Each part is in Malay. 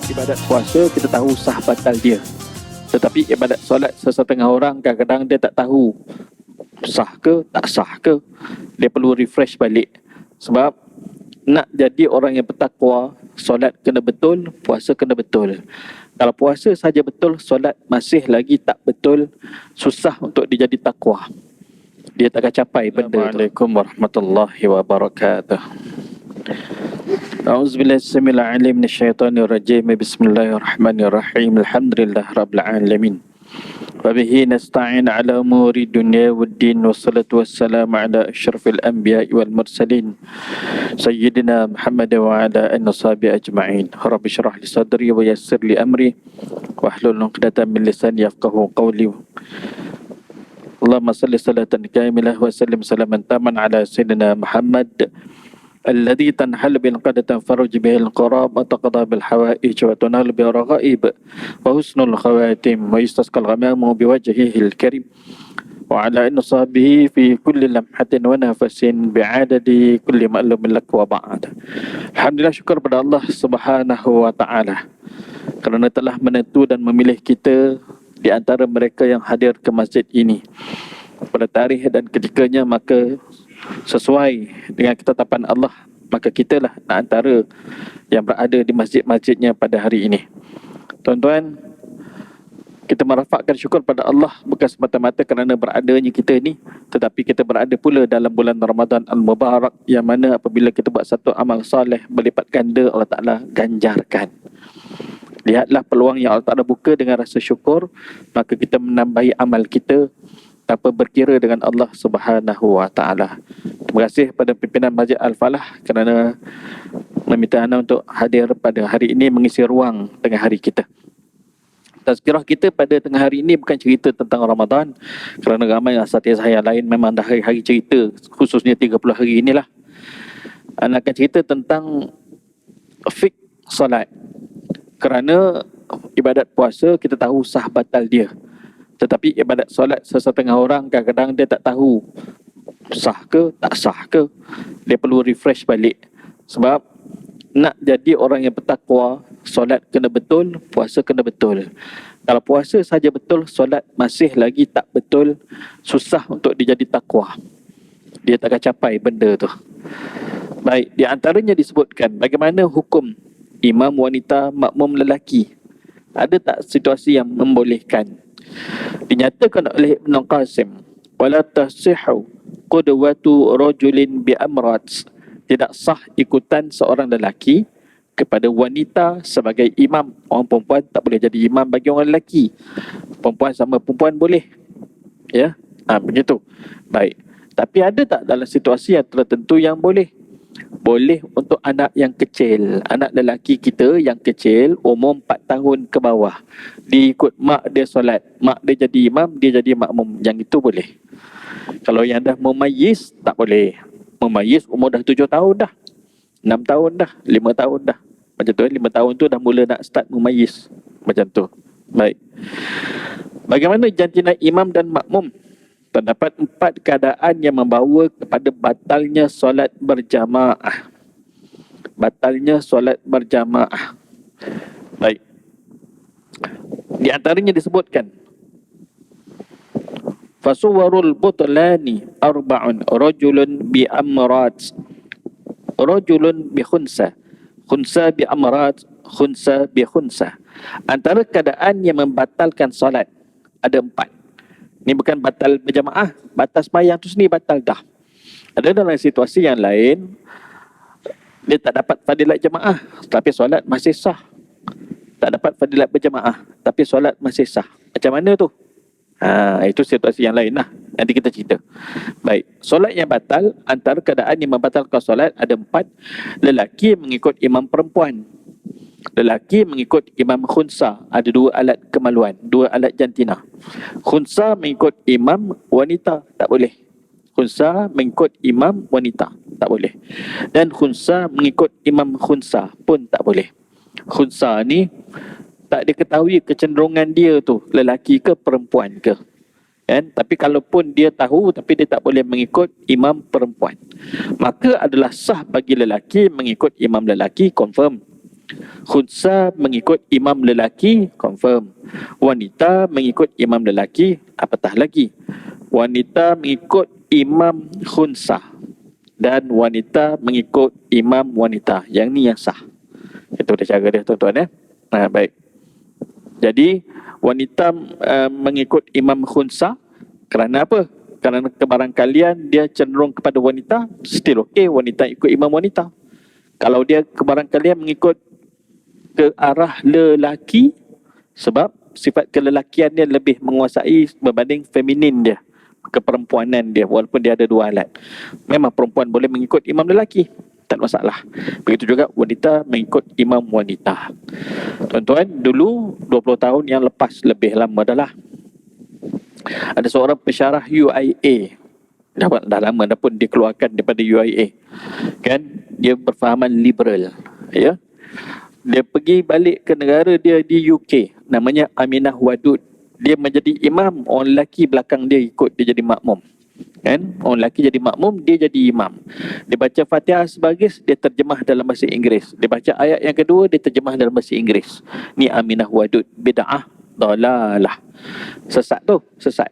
Ibadat puasa kita tahu sah batal dia. Tetapi ibadat solat sesetengah orang kadang-kadang dia tak tahu sah ke tak sah ke. Dia perlu refresh balik. Sebab nak jadi orang yang bertakwa, solat kena betul, puasa kena betul. Kalau puasa saja betul, solat masih lagi tak betul, susah untuk dia jadi takwa. Dia tak akan capai benda tu. Assalamualaikum warahmatullahi wabarakatuh. A'udzubillahi samil alim minasyaitonir rajim. Bismillahirrahmanirrahim. Alhamdulillah rabbil alamin. Wabihi nasta'in ala umuri dunya waddin. Wassalatu wassalamu ala asyrafil anbiya'i wal mursalin Sayyidina Muhammad wa ala alihi washabihi ajma'in. Rabbi syrah li sadri wa yassir li amri wahlul 'uqdatam min lisani yafqahu qawli. Allahumma salli salatan kamilah wa sallim salaman taman ala sayyidina Muhammad الذي تنحل بالقدة تنفرج به القراب وتقضى بالحوائج وتنال به الرغائب وحسن الخواتم ويستسقى الغمام بوجهه الكريم وعلى أن صحبه في كل لمحة ونفس بعدد كل مألوم لك وبعد. Alhamdulillah, syukur pada Allah Subhanahu wa taala kerana telah menentu dan memilih kita di antara mereka yang hadir ke masjid ini pada tarikh dan ketikanya, maka sesuai dengan ketetapan Allah, maka kitalah antara yang berada di masjid-masjidnya pada hari ini. Tuan-tuan, kita merafakkan syukur pada Allah bukan semata-mata kerana beradanya kita ni, tetapi kita berada pula dalam bulan Ramadan Al-Mubarak, yang mana apabila kita buat satu amal soleh berlipat ganda, Allah Ta'ala ganjarkan. Lihatlah peluang yang Allah Ta'ala buka dengan rasa syukur, maka kita menambahi amal kita tanpa berkira dengan Allah Subhanahu wa taala. Terima kasih pada pimpinan Masjid Al-Falah kerana meminta anda untuk hadir pada hari ini mengisi ruang tengah hari kita. Tazkirah kita pada tengah hari ini bukan cerita tentang Ramadan, kerana ramai asatizah saya lain memang dah hari-hari cerita, khususnya 30 hari inilah. Anda akan cerita tentang fik solat. Kerana ibadat puasa kita tahu sah batal dia. Tetapi ibadat solat sesetengah orang kadang-kadang dia tak tahu sah ke tak sah ke. Dia perlu refresh balik. Sebab nak jadi orang yang bertakwa, solat kena betul, puasa kena betul. Kalau puasa saja betul, solat masih lagi tak betul, susah untuk dia jadi takwa. Dia tak akan capai benda tu. Baik, di antaranya disebutkan bagaimana hukum imam wanita, makmum lelaki. Ada tak situasi yang membolehkan? Dinyatakan oleh Ibn Qasim, wala tasihhu qudwatu rajulin bi amrat. Tidak sah ikutan seorang lelaki kepada wanita sebagai imam. Orang perempuan tak boleh jadi imam bagi orang lelaki. Perempuan sama perempuan boleh. Ya, begitu. Baik. Tapi ada tak dalam situasi yang tertentu yang boleh? Boleh untuk anak yang kecil. Anak lelaki kita yang kecil, umur 4 tahun ke bawah, dia ikut mak dia solat, mak dia jadi imam, dia jadi makmum. Yang itu boleh. Kalau yang dah memayyiz, tak boleh. Memayyiz umur dah 7 tahun dah, 6 tahun dah, 5 tahun dah. Macam tu, 5 tahun tu dah mula nak start memayyiz. Macam tu. Baik. Bagaimana jantina imam dan makmum? Terdapat 4 keadaan yang membawa kepada batalnya solat berjamaah. Batalnya solat berjamaah. Baik. Di antaranya disebutkan, fasuwarul butlani arba'un, rajulun bi amrat, rajulun bi khunsa, khunsa bi amrat, khunsa bi khunsa. Antara keadaan yang membatalkan solat ada 4. Ini bukan batal berjamaah, batal sembahyang tu sendiri batal dah. Ada dalam situasi yang lain, dia tak dapat fadilat jamaah, tapi solat masih sah. Tak dapat fadilat berjamaah, tapi solat masih sah. Macam mana tu? Itu situasi yang lain lah. Nanti kita cerita. Baik, solat yang batal, antara keadaan yang membatalkan solat ada 4. Lelaki mengikut imam perempuan. Lelaki mengikut imam khunsa, ada 2 alat kemaluan, 2 alat jantina. Khunsa mengikut imam wanita, tak boleh. Khunsa mengikut imam wanita, tak boleh. Dan khunsa mengikut imam khunsa pun tak boleh. Khunsa ni tak diketahui kecenderungan dia tu, lelaki ke perempuan ke. Kan? Tapi kalaupun dia tahu, tapi dia tak boleh mengikut imam perempuan, maka adalah sah bagi lelaki mengikut imam lelaki, confirm. Khunsa mengikut imam lelaki, confirm. Wanita mengikut imam lelaki, apatah lagi. Wanita mengikut imam khunsa dan wanita mengikut imam wanita. Yang ni yang sah. Itu dia cara dia, tuan-tuan ya. Baik. Jadi wanita mengikut imam khunsa kerana apa? Kerana kebarangkalian dia cenderung kepada wanita, still okey wanita ikut imam wanita. Kalau dia kebarangkalian mengikut ke arah lelaki, sebab sifat kelelakian dia lebih menguasai berbanding feminin dia, keperempuanan dia, walaupun dia ada dua alat. Memang perempuan boleh mengikut imam lelaki, tak ada masalah. Begitu juga wanita mengikut imam wanita. Tuan-tuan, dulu 20 tahun yang lepas, lebih lama dah lah, ada seorang pensyarah UIA, dah lama dah pun dikeluarkan daripada UIA kan, dia berfahaman liberal ya. Dia pergi balik ke negara dia di UK, namanya Aminah Wadud. Dia menjadi imam, orang lelaki belakang dia ikut dia jadi makmum kan. Orang lelaki jadi makmum, dia jadi imam. Dia baca Fatihah sebagus, dia terjemah dalam bahasa Inggeris. Dia baca ayat yang kedua, dia terjemah dalam bahasa Inggeris. Ni Aminah Wadud. Bid'ah, dalalah. Sesat tu, sesat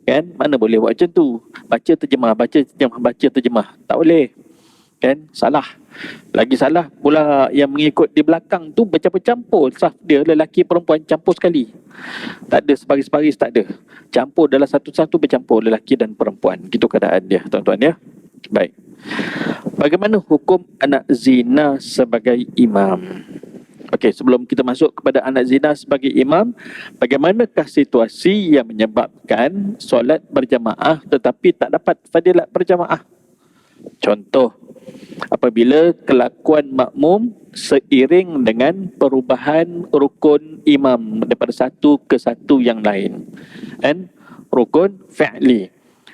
kan. Mana boleh buat macam tu, baca terjemah, baca terjemah, baca terjemah, tak boleh kan, salah. Lagi salah pula yang mengikut di belakang tu bercampur-campur saf dia, lelaki perempuan campur sekali. Tak ada sebaris-baris, tak ada. Campur dalam satu-satu, bercampur lelaki dan perempuan. Gitu keadaan dia, tuan-tuan ya. Baik. Bagaimana hukum anak zina sebagai imam? Okey, sebelum kita masuk kepada anak zina sebagai imam, bagaimanakah situasi yang menyebabkan solat berjamaah tetapi tak dapat fadilat berjamaah? Contoh, apabila kelakuan makmum seiring dengan perubahan rukun imam daripada satu ke satu yang lain. Dan rukun fi'li.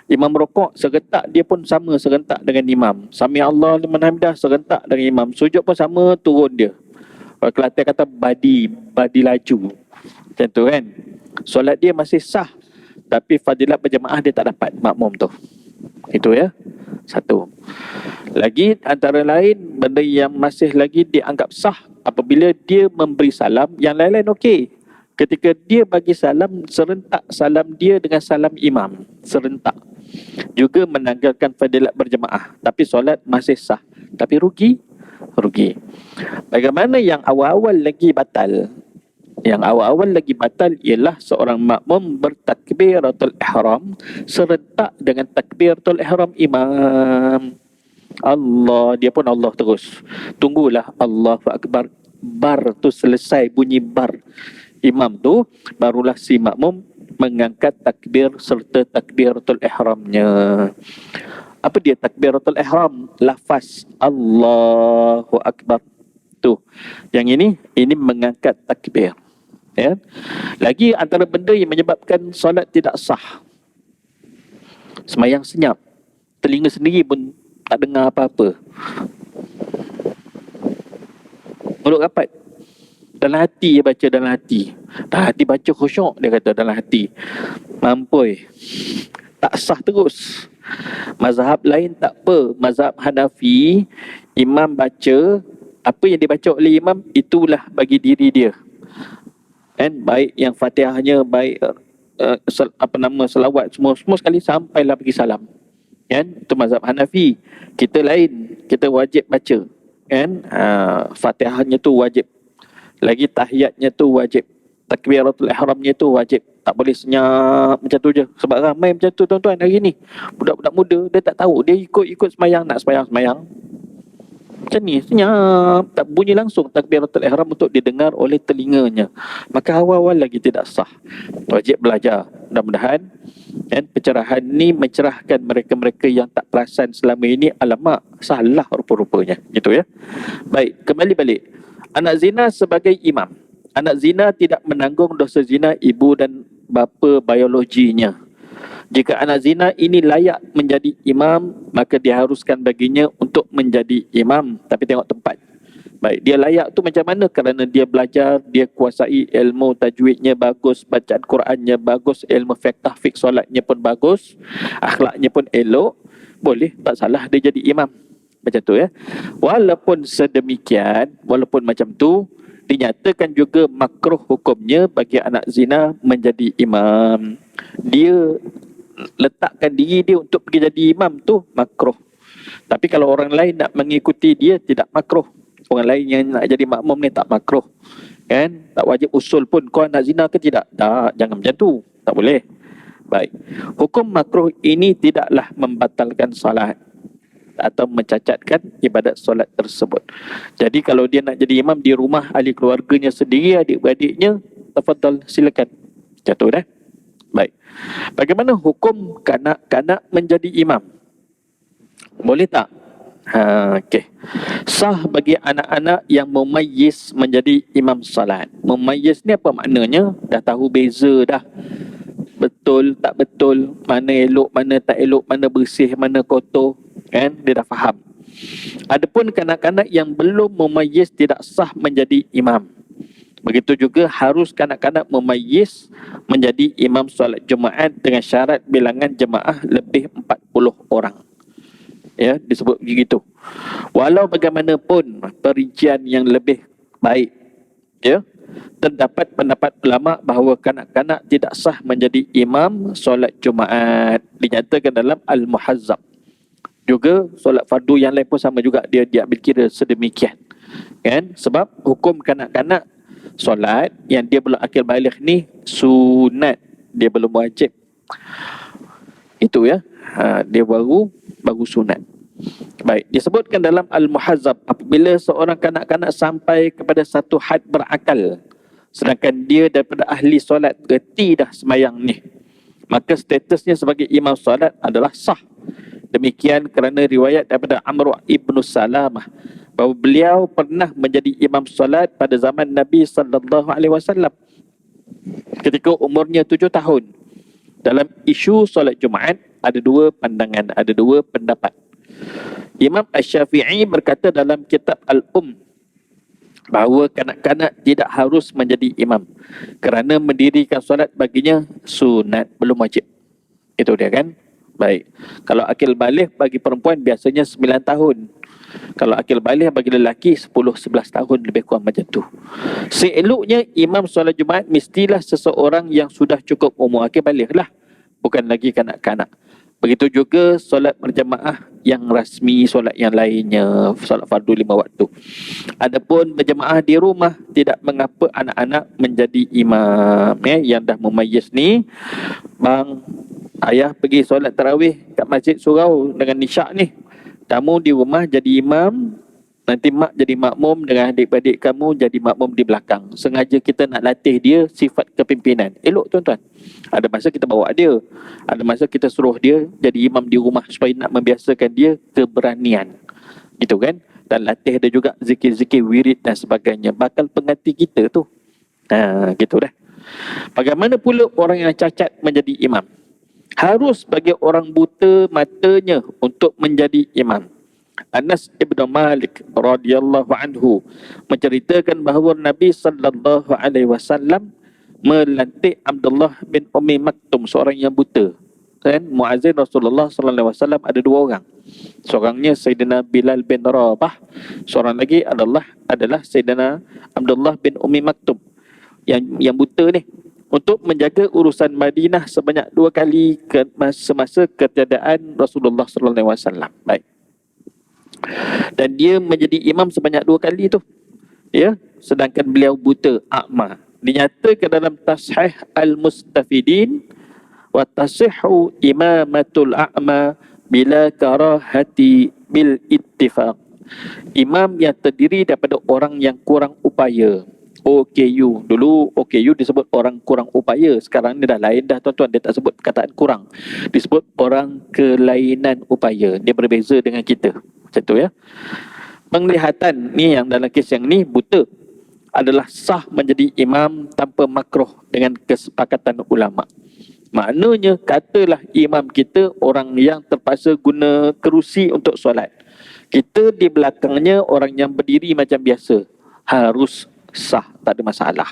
Imam rokok serentak, dia pun sama serentak dengan imam. Sami Allah liman hamidah serentak dengan imam. Sujud pun sama, turun dia. Kalau Kelantan kata badi laju. Macam tu kan. Solat dia masih sah, tapi fadilat berjamaah dia tak dapat, makmum tu. Itu ya. Satu. Lagi antara lain, benda yang masih lagi dianggap sah apabila dia memberi salam, yang lain-lain okey. Ketika dia bagi salam, serentak salam dia dengan salam imam, serentak. Juga menanggalkan fadilat berjemaah, tapi solat masih sah, tapi rugi. Bagaimana yang awal-awal lagi batal? Yang awal-awal lagi batal ialah seorang makmum bertakbiratul ihram serentak dengan takbiratul ihram imam. Allah, dia pun Allah terus. Tunggulah Allahu Akbar, bar tu selesai, bunyi bar imam tu, barulah si makmum mengangkat takbir serta takbiratul ihramnya. Apa dia takbiratul ihram? Lafaz Allahu Akbar tu. Yang ini mengangkat takbir. Ya. Lagi antara benda yang menyebabkan solat tidak sah, semayang senyap, telinga sendiri pun tak dengar apa-apa, mulut rapat, dalam hati dia baca, dalam hati baca khusyuk, dia kata dalam hati, mampui, tak sah terus. Mazhab lain tak apa. Mazhab Hanafi, imam baca, apa yang dibaca oleh imam itulah bagi diri dia. And baik yang Fatihahnya, baik selawat, semua sekali sampailah bagi salam. Kan? Itu mazhab Hanafi. Kita lain, kita wajib baca. Kan? Fatihahnya tu wajib. Lagi tahiyatnya tu wajib. Takbiratul ihramnya tu wajib. Tak boleh senyap macam tu je. Sebab ramai macam tu tuan-tuan hari ni. Budak-budak muda, dia tak tahu. Dia ikut semayang, nak semayang. Macam ni, senyap, tak bunyi langsung takbiratul ihram untuk didengar oleh telinganya. Maka awal-awal lagi tidak sah. Wajib belajar. Mudah-mudahan pencerahan ni mencerahkan mereka-mereka yang tak perasan selama ini. Alamak, salah rupa-rupanya. Gitu ya. Baik, kembali balik. Anak zina sebagai imam. Anak zina tidak menanggung dosa zina ibu dan bapa biologinya. Jika anak zina ini layak menjadi imam, maka diharuskan baginya untuk menjadi imam. Tapi tengok tempat. Baik, dia layak tu macam mana? Kerana dia belajar, dia kuasai ilmu tajwidnya bagus, bacaan Qurannya bagus, ilmu fiqh solatnya pun bagus, akhlaknya pun elok. Boleh, tak salah dia jadi imam. Macam tu ya. Walaupun sedemikian, walaupun macam tu, dinyatakan juga makruh hukumnya bagi anak zina menjadi imam. Dia letakkan diri dia untuk pergi jadi imam tu makruh. Tapi kalau orang lain nak mengikuti dia, tidak makruh. Orang lain yang nak jadi makmum ni tak makruh. Kan? Tak wajib usul pun. Kau anak zina ke tidak? Tak, jangan macam tu. Tak boleh. Baik. Hukum makruh ini tidaklah membatalkan salat atau mencacatkan ibadat solat tersebut. Jadi kalau dia nak jadi imam di rumah ahli keluarganya sendiri, adik-beradiknya, tafadhal, silakan. Jatuh dah. Baik. Bagaimana hukum kanak-kanak menjadi imam? Boleh tak? Okey. Sah bagi anak-anak yang mumayyiz menjadi imam salat. Mumayyiz ni apa maknanya? Dah tahu beza dah. Betul, tak betul, mana elok, mana tak elok, mana bersih, mana kotor, kan? Dia dah faham. Adapun kanak-kanak yang belum mumayyiz tidak sah menjadi imam. Begitu juga harus kanak-kanak mumayyiz menjadi imam solat Jumaat dengan syarat bilangan jemaah lebih 40 orang. Ya, disebut begitu. Walau bagaimanapun perincian yang lebih baik, ya, terdapat pendapat ulama bahawa kanak-kanak tidak sah menjadi imam solat Jumaat. Dinyatakan dalam Al-Muhazzab. Juga solat fardu yang lain pun sama juga, dia diambil kira sedemikian. Kan? Sebab hukum kanak-kanak solat yang dia belum akil baligh ni sunat, dia belum wajib. Itu ya. Dia baru sunat. Baik, disebutkan dalam Al-Muhazzab, apabila seorang kanak-kanak sampai kepada satu had berakal, sedangkan dia daripada ahli solat, reti dah semayang ni, maka statusnya sebagai imam solat adalah sah. Demikian kerana riwayat daripada Amr ibn Salamah bahawa beliau pernah menjadi imam solat pada zaman Nabi SAW ketika umurnya 7 tahun. Dalam isu solat Jumaat ada dua pandangan, ada dua pendapat. Imam Asy-Syafi'i berkata dalam kitab bahawa kanak-kanak tidak harus menjadi imam kerana mendirikan solat baginya sunat, belum wajib. Itu dia kan. Baik. Kalau akil baligh bagi perempuan biasanya 9 tahun. Kalau akil baligh bagi lelaki 10-11 tahun, lebih kurang macam tu. Seeloknya imam solat Jumaat mestilah seseorang yang sudah cukup umur akil baligh lah, bukan lagi kanak-kanak. Begitu juga solat berjemaah yang rasmi, solat yang lainnya, solat fardu 5 waktu. Adapun berjemaah di rumah, tidak mengapa anak-anak menjadi imam. Yang dah mumayyiz ni, bang, ayah pergi solat tarawih kat masjid surau dengan nisyak ni, kamu di rumah jadi imam, nanti mak jadi makmum dengan adik-adik kamu jadi makmum di belakang. Sengaja kita nak latih dia sifat kepimpinan. Elok tuan-tuan. Ada masa kita bawa dia, ada masa kita suruh dia jadi imam di rumah supaya nak membiasakan dia keberanian. Gitu kan? Dan latih dia juga zikir-zikir wirid dan sebagainya. Bakal pengganti kita tu. Gitu dah. Bagaimana pula orang yang cacat menjadi imam? Harus bagi orang buta matanya untuk menjadi imam. Anas ibn Malik radhiyallahu anhu menceritakan bahawa Nabi sallallahu alaihi wasallam melantik Abdullah bin Ummi Maktum, seorang yang buta. Kan muazzin Rasulullah sallallahu alaihi wasallam ada dua orang. Seorangnya Sayyidina Bilal bin Rabah, seorang lagi adalah Sayyidina Abdullah bin Ummi Maktum yang buta ni, untuk menjaga urusan Madinah sebanyak 2 kali semasa ketiadaan Rasulullah sallallahu alaihi wasallam. Baik. Dan dia menjadi imam sebanyak 2 kali tu. Ya, sedangkan beliau buta, a'ma. Dinyatakan dalam Tashih Al-Mustafidin, wa tasihhu imamatul a'ma bila karahati bil ittifaq. Imam yang terdiri daripada orang yang kurang upaya. OKU. Dulu OKU disebut orang kurang upaya. Sekarang ni dah lain dah tuan-tuan. Dia tak sebut perkataan kurang. Disebut orang kelainan upaya. Dia berbeza dengan kita. Macam tu ya. Penglihatan ni yang dalam kes yang ni buta adalah sah menjadi imam tanpa makruh dengan kesepakatan ulama. Maknanya katalah imam kita orang yang terpaksa guna kerusi untuk solat. Kita di belakangnya orang yang berdiri macam biasa. Harus sah, tak ada masalah.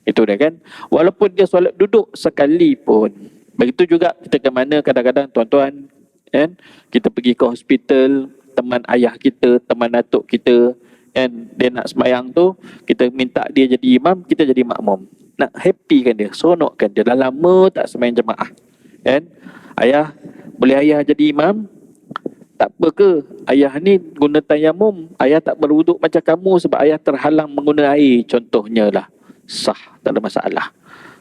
Itu dia kan. Walaupun dia solat duduk sekalipun. Begitu juga kita ke mana kadang-kadang tuan-tuan kan, kita pergi ke hospital, teman ayah kita, teman datuk kita, kan, dia nak sembahyang tu, kita minta dia jadi imam, kita jadi makmum. Nak happy kan dia, seronokkan dia. Dah lama tak sembahyang jemaah, kan. Ayah, boleh ayah jadi imam? Tak apa ke? Ayah ni guna tayamum, ayah tak berwuduk macam kamu sebab ayah terhalang menggunakan air, contohnya lah. Sah, tak ada masalah.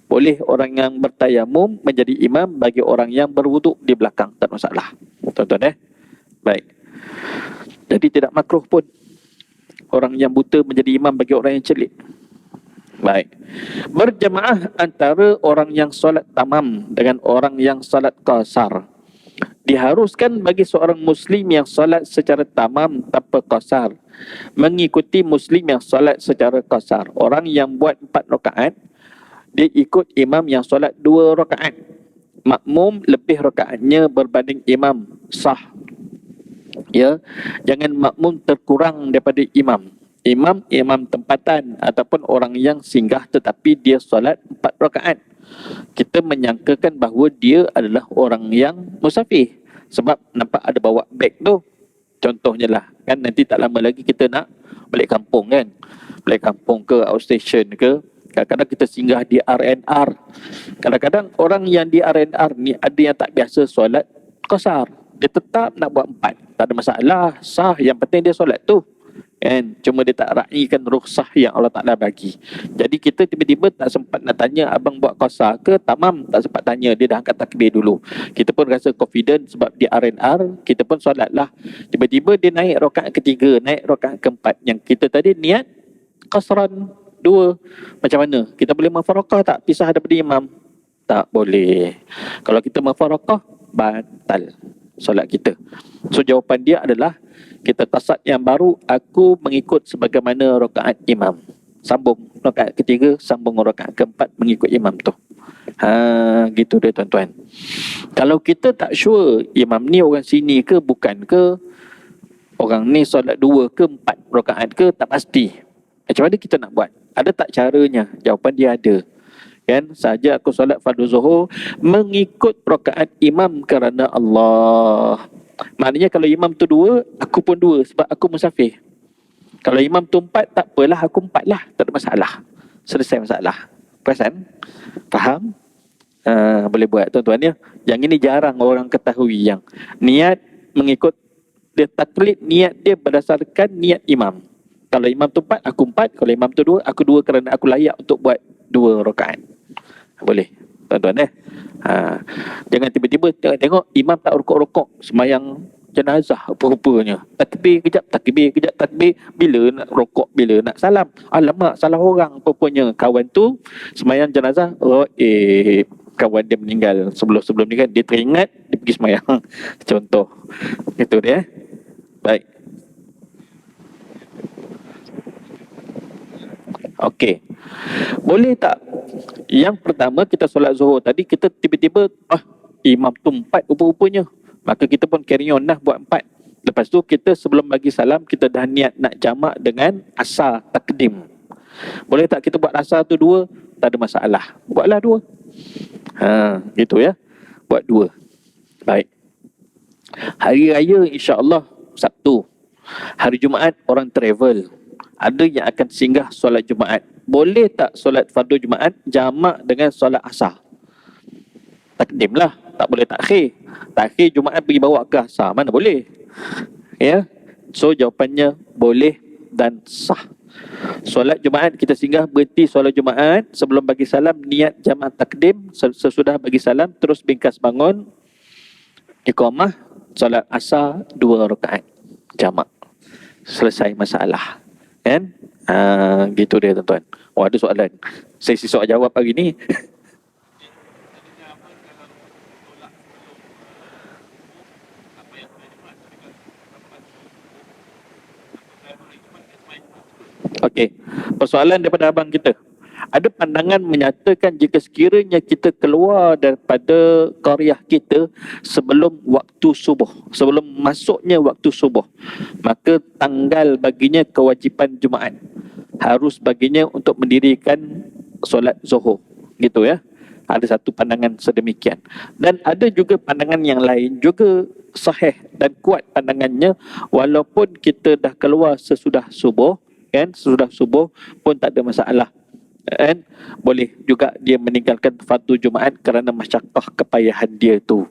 Boleh orang yang bertayamum menjadi imam bagi orang yang berwuduk di belakang, tak ada masalah. Tuan-tuan baik. Jadi tidak makruh pun orang yang buta menjadi imam bagi orang yang celik. Baik. Berjemaah antara orang yang solat tamam dengan orang yang solat qasar. Diharuskan bagi seorang muslim yang solat secara tamam tanpa qasar mengikuti muslim yang solat secara qasar. Orang yang buat 4 rakaat, dia ikut imam yang solat 2 rakaat. Makmum lebih rakaatnya berbanding imam, sah. Ya, jangan makmum terkurang daripada imam. Imam tempatan ataupun orang yang singgah tetapi dia solat 4 rakaat. Kita menyangkakan bahawa dia adalah orang yang musafir sebab nampak ada bawa beg tu. Contohnya lah, kan nanti tak lama lagi kita nak balik kampung, kan. Balik kampung ke outstation ke, kadang-kadang kita singgah di R&R. Kadang-kadang orang yang di R&R ni ada yang tak biasa solat qasar, dia tetap nak buat 4. Tak ada masalah, sah, yang penting dia solat tu, kan. Cuma dia tak raikan rukhsah yang Allah Ta'ala bagi. Jadi kita tiba-tiba tak sempat nak tanya, abang buat qasar ke tamam? Tak sempat tanya, dia dah angkat takbir dulu. Kita pun rasa confident sebab di R&R, kita pun solat lah. Tiba-tiba dia naik rakaat ketiga, naik rakaat keempat, yang kita tadi niat qasran 2. Macam mana? Kita boleh mufarakah tak? Pisah daripada imam? Tak boleh. Kalau kita mufarakah, batal solat kita. So jawapan dia adalah, kita tasad yang baru, aku mengikut sebagaimana rakaat imam. Sambung rakaat ketiga, sambung rakaat keempat mengikut imam tu. Gitu dia tuan-tuan. Kalau kita tak sure imam ni orang sini ke bukan ke, orang ni solat 2 ke 4 rakaat ke, tak pasti. Macam mana kita nak buat? Ada tak caranya? Jawapan dia ada. Kan, saja aku solat fardu zuhur mengikut rakaat imam kerana Allah. Maknanya kalau imam tu 2, aku pun 2 sebab aku musafir. Kalau imam tu 4, tak apalah, aku 4 lah, tak ada masalah. Selesai masalah. Perasan? Faham? Boleh buat tuan-tuan ya. Yang ini jarang orang ketahui, yang niat mengikut, dia taklid niat dia berdasarkan niat imam. Kalau imam tu 4, aku 4. Kalau imam tu 2, aku 2 kerana aku layak untuk buat 2 rakaat. Boleh tuan-tuan Jangan tiba-tiba tengok imam tak rukuk-rukuk sembahyang jenazah apa-apanya. Takbir kejap, takbir. Bila nak rukuk, bila nak salam. Alamak, salah orang apa-apanya. Kawan tu sembahyang jenazah, kawan dia meninggal sebelum ni, kan. Dia teringat, dia pergi sembahyang. Contoh. Itu dia. Baik. Okey. Boleh tak? Yang pertama, kita solat zuhur tadi, kita tiba-tiba imam tu 4 rupa-rupanya. Maka kita pun carry on lah buat 4. Lepas tu kita sebelum bagi salam, kita dah niat nak jamak dengan asar takdim. Boleh tak kita buat asar tu 2? Tak ada masalah. Buatlah 2. Gitu ya. Buat 2. Baik. Hari raya insya-Allah Sabtu. Hari Jumaat orang travel. Ada yang akan singgah solat Jumaat. Boleh tak solat fardu Jumaat jamak dengan solat asar? Takdim lah, tak boleh takhir. Takhir Jumaat pergi bawa ke asar, mana boleh? Ya. So jawapannya boleh dan sah. Solat Jumaat kita singgah, berhenti solat Jumaat, sebelum bagi salam niat jamak takdim, sesudah bagi salam terus bingkas bangun, iqamah, solat asar 2 rakaat jamak. Selesai masalah. Kan? Gitu dia tuan-tuan. Ada soalan. Sesi soal jawab hari ni. Okey. Persoalan daripada abang kita. Ada pandangan menyatakan jika sekiranya kita keluar daripada qaryah kita sebelum waktu subuh, sebelum masuknya waktu subuh, maka tanggal baginya kewajipan Jumaat. Harus baginya untuk mendirikan solat zuhur. Gitu ya. Ada satu pandangan sedemikian. Dan ada juga pandangan yang lain juga sahih dan kuat pandangannya, walaupun kita dah keluar sesudah subuh, kan, sesudah subuh pun tak ada masalah, kan. Boleh juga dia meninggalkan fardu Jumaat kerana masyaqqah kepayahan dia tu,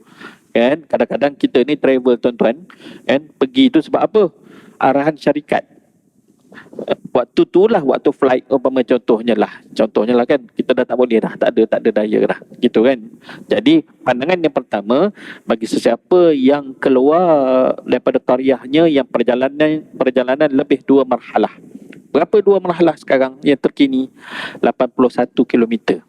kan. Kadang-kadang kita ni travel tuan-tuan, kan, pergi tu sebab apa? Arahan syarikat. Waktu tu lah waktu flight umpama contohnya lah kan, kita dah tak boleh dah, tak ada daya dah, gitu kan. Jadi pandangan yang pertama, bagi sesiapa yang keluar daripada qaryahnya yang perjalanan lebih 2 marhalah. Berapa 2 marhalah sekarang yang terkini? 81 kilometer.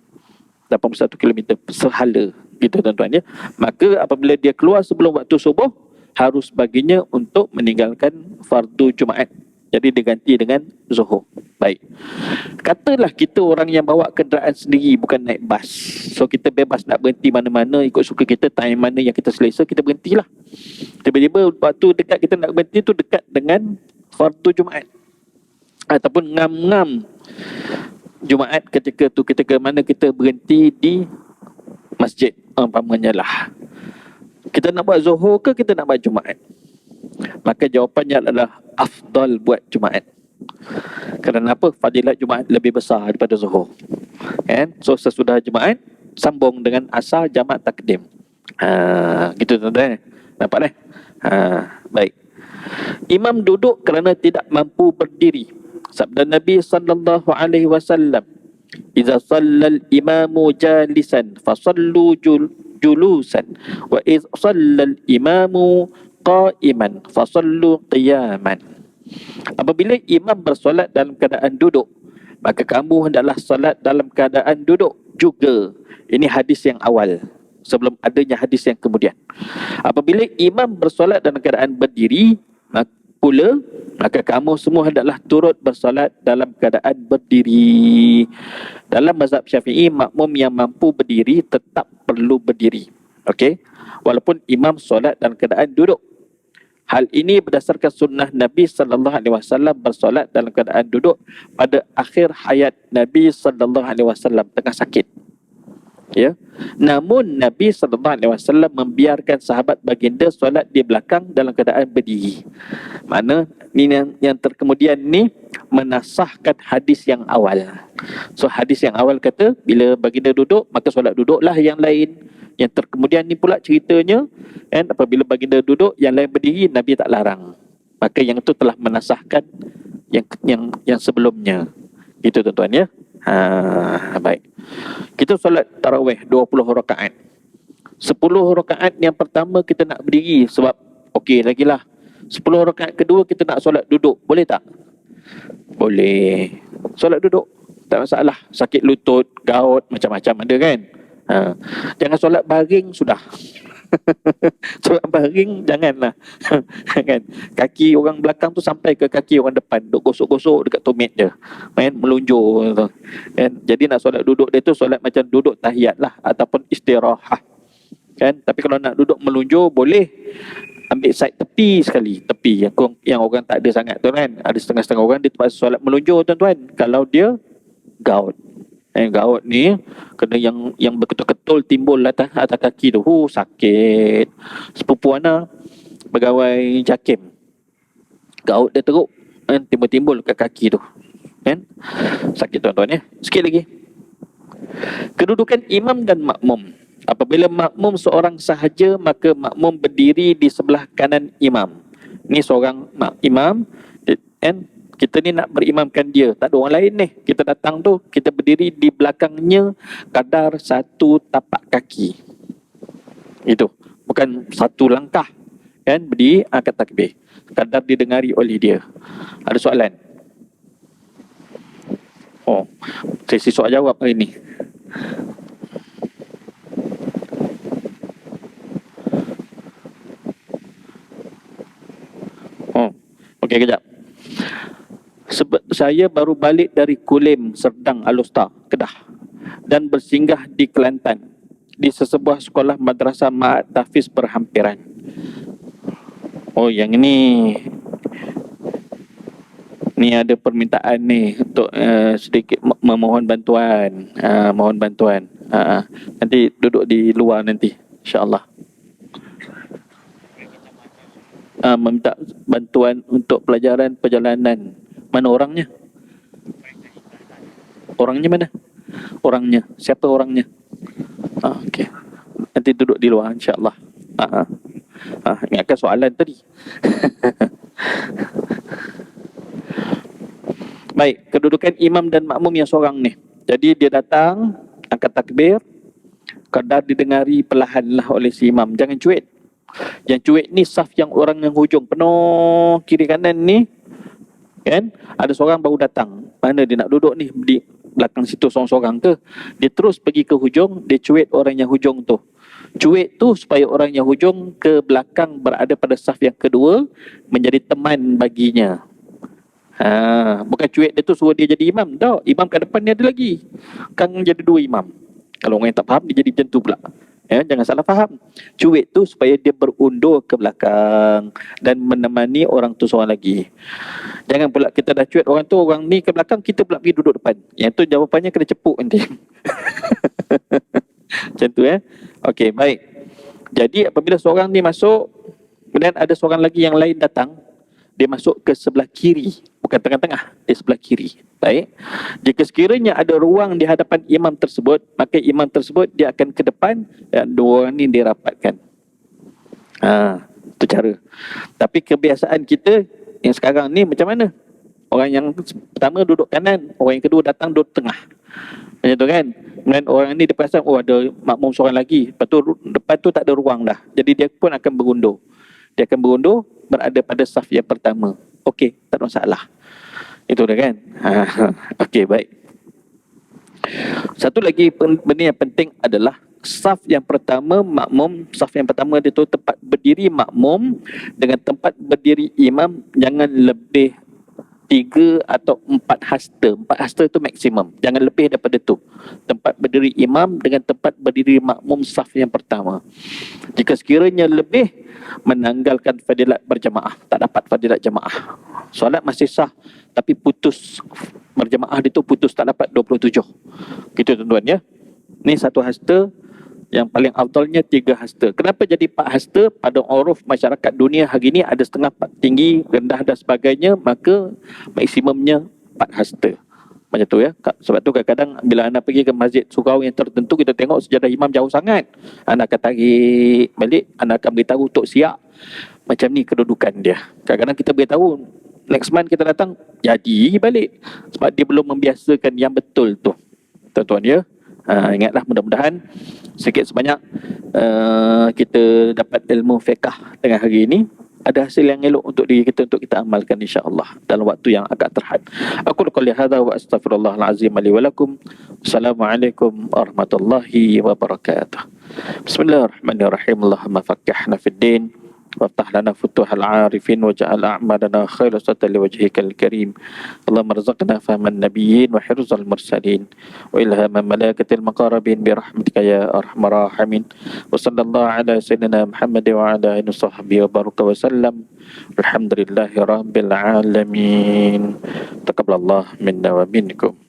81 kilometer sehala, gitu tuan-tuan ya. Maka apabila dia keluar sebelum waktu subuh, harus baginya untuk meninggalkan fardu Jumaat. Jadi diganti dengan Zuhur. Baik. Katalah kita orang yang bawa kenderaan sendiri, bukan naik bas. So kita bebas nak berhenti mana-mana, ikut suka kita, time mana yang kita selesa, kita berhentilah. Tiba-tiba waktu dekat kita nak berhenti tu dekat dengan fardu Jumaat, ataupun ngam-ngam Jumaat ketika tu, ketika mana kita berhenti di masjid umpamanya lah. Kita nak buat Zuhur ke kita nak buat Jumaat? Maka jawapannya adalah afdal buat Jumaat. Kerana apa? Fadilat Jumaat lebih besar daripada Zuhur, kan? So sesudah Jumaat sambung dengan asar jamak takdim. Gitu tuan-tuan. Nampak dah? Baik. Imam duduk kerana tidak mampu berdiri. Sabda Nabi sallallahu alaihi wasallam, "Idza shallal imamu jalisan fasallu julusan wa idza shallal imamu qa'iman fasallu qiyaman." Apabila imam bersolat dalam keadaan duduk, maka kamu hendaklah solat dalam keadaan duduk juga. Ini hadis yang awal, sebelum adanya hadis yang kemudian. Apabila imam bersolat dalam keadaan berdiri pula, maka kamu semua hendaklah turut bersolat dalam keadaan berdiri. Dalam mazhab Syafi'i, makmum yang mampu berdiri tetap perlu berdiri, okey, walaupun imam solat dalam keadaan duduk. Hal ini berdasarkan sunnah Nabi sallallahu alaihi wasallam bersolat dalam keadaan duduk pada akhir hayat Nabi sallallahu alaihi wasallam tengah sakit. Ya. Namun Nabi sallallahu alaihi wasallam membiarkan sahabat baginda solat di belakang dalam keadaan berdiri. Mana ni yang terkemudian ni menasahkan hadis yang awal. So hadis yang awal kata bila baginda duduk maka solat duduklah yang lain. Yang terkemudian ni pula ceritanya, kan, apabila baginda duduk yang lain berdiri, Nabi tak larang. Maka yang itu telah menasahkan yang sebelumnya. Itu tuan-tuan ya. Baik. Kita solat tarawih 20 rakaat. 10 rakaat yang pertama kita nak berdiri sebab okey lagilah. 10 rakaat kedua kita nak solat duduk. Boleh tak? Boleh. Solat duduk tak masalah. Sakit lutut, gaut, macam-macam ada kan. Jangan solat baring sudah. Solat baring janganlah. Kan, kaki orang belakang tu sampai ke kaki orang depan, duk gosok-gosok dekat tumit je, main melunjur tu. Kan, jadi nak solat duduk dia tu solat macam duduk tahiyat lah ataupun istirahat. Kan, tapi kalau nak duduk melunjur boleh ambil side tepi sekali, tepi yang orang tak ada sangat tu kan. Ada setengah-setengah orang dia terpaksa solat melunjur tuan-tuan kalau dia gaut. Gaut ni kena yang betul-betul timbul atas kaki tu. Sakit. Sepupu Ana pegawai JAKIM, gaut dia teruk kan, timbul-timbul kat kaki tu kan. Sakit tuan-tuan ya. Sikit lagi. Kedudukan imam dan makmum. Apabila makmum seorang sahaja, maka makmum berdiri di sebelah kanan imam. Ni seorang imam kan, kita ni nak berimamkan dia, tak ada orang lain ni. Kita datang tu, kita berdiri di belakangnya kadar 1 tapak kaki. Itu, bukan 1 langkah. Kan, berdiri, angkat takbir. Kadar didengari oleh dia. Ada soalan? Sesi soal jawab hari ni. Okey, kejap. Saya baru balik dari Kulim, Serdang, Alustar, Kedah dan bersinggah di Kelantan di sesebuah sekolah madrasah Ma'at Tahfiz berhampiran. Yang ni ada permintaan ni untuk sedikit memohon bantuan. Mohon bantuan. Nanti duduk di luar nanti, insya-Allah. Meminta bantuan untuk pelajaran perjalanan. Mana orangnya? Orangnya mana? Orangnya. Siapa orangnya? Okey. Nanti duduk di luar, insya-Allah. Ingatkan soalan tadi. Baik, kedudukan imam dan makmum yang seorang ni. Jadi dia datang, angkat takbir, kadar didengari perlahanlah oleh si imam. Jangan cuit. Yang cuit ni saf yang orang yang hujung penuh kiri kanan ni, kan? Ada seorang baru datang. Mana dia nak duduk ni? Di belakang situ seorang-seorang ke? Dia terus pergi ke hujung, dia cuit orang yang hujung tu. Cuit tu supaya orang yang hujung ke belakang berada pada saf yang kedua menjadi teman baginya. Bukan cuit dia tu suruh dia jadi imam. Tak, imam kat depan dia ada lagi. Kan jadi dua imam. Kalau orang yang tak faham, dia jadi macam tu pula. Jangan salah faham. Cuit tu supaya dia berundur ke belakang dan menemani orang tu seorang lagi. Jangan pula kita dah cuit orang tu, orang ni ke belakang, kita pula pergi duduk depan. Yang tu jawapannya kena cepuk nanti. Macam tu Okey, baik. Jadi apabila seorang ni masuk, kemudian ada seorang lagi yang lain datang, dia masuk ke sebelah kiri, bukan tengah-tengah, di sebelah kiri. Baik. Jika sekiranya ada ruang di hadapan imam tersebut, maka imam tersebut dia akan ke depan dan dua orang ni dirapatkan. Itu cara. Tapi kebiasaan kita yang sekarang ni macam mana? Orang yang pertama duduk kanan, orang yang kedua datang duduk tengah. Macam tu kan? Kemudian orang ni dia perasan, ada makmum seorang lagi. Lepas tu depan tu tak ada ruang dah. Jadi dia pun akan berundur. Dia akan berundur berada pada saf yang pertama. Okey, tak ada masalah. Itu dah kan? Okey, baik. Satu lagi benda yang penting adalah saf yang pertama makmum, saf yang pertama dia tu tempat berdiri makmum dengan tempat berdiri imam jangan lebih 3 atau 4 hasta. 4 hasta itu maksimum. Jangan lebih daripada tu. Tempat berdiri imam dengan tempat berdiri makmum saf yang pertama. Jika sekiranya lebih, menanggalkan fadilat berjamaah. Tak dapat fadilat jamaah. Solat masih sah, tapi putus. Berjamaah itu putus, tak dapat 27. Gitu tuan-tuan ya. Ni satu hasta. Yang paling afdalnya 3 hasta. Kenapa jadi 4 hasta? Pada uruf masyarakat dunia hari ini ada setengah tinggi, rendah dan sebagainya, maka maksimumnya 4 hasta. Macam tu ya. Sebab tu kadang-kadang bila anda pergi ke masjid surau yang tertentu, kita tengok sejadah imam jauh sangat. Anda akan tarik balik, anda akan beritahu untuk siap. Macam ni kedudukan dia. Kadang-kadang kita beritahu next month kita datang, jadi balik. Sebab dia belum membiasakan yang betul tu. Tuan-tuan ya. Ingatlah, mudah-mudahan sikit sebanyak kita dapat ilmu fiqh dengan hari ini. Ada hasil yang elok untuk diri kita, untuk kita amalkan insya-Allah dalam waktu yang agak terhad. Aku qouli hadza wa astaghfirullahal azim li wa lakum. Assalamualaikum warahmatullahi wabarakatuh. Bismillahirrahmanirrahim. Allahumma faqqihna fid din وافتح لنا فتوح العارفين واجعل أعمالنا خير لوجهك الكريم. اللهم ارزقنا فهم النبيين وحرز المرسلين وإلهام ملائكة المقربين برحمتك يا أرحم الراحمين. وصلى الله على سيدنا محمد وعلى آله وصحبه وبارك وسلم. الحمد لله رب العالمين. تقبل الله منا ومنكم.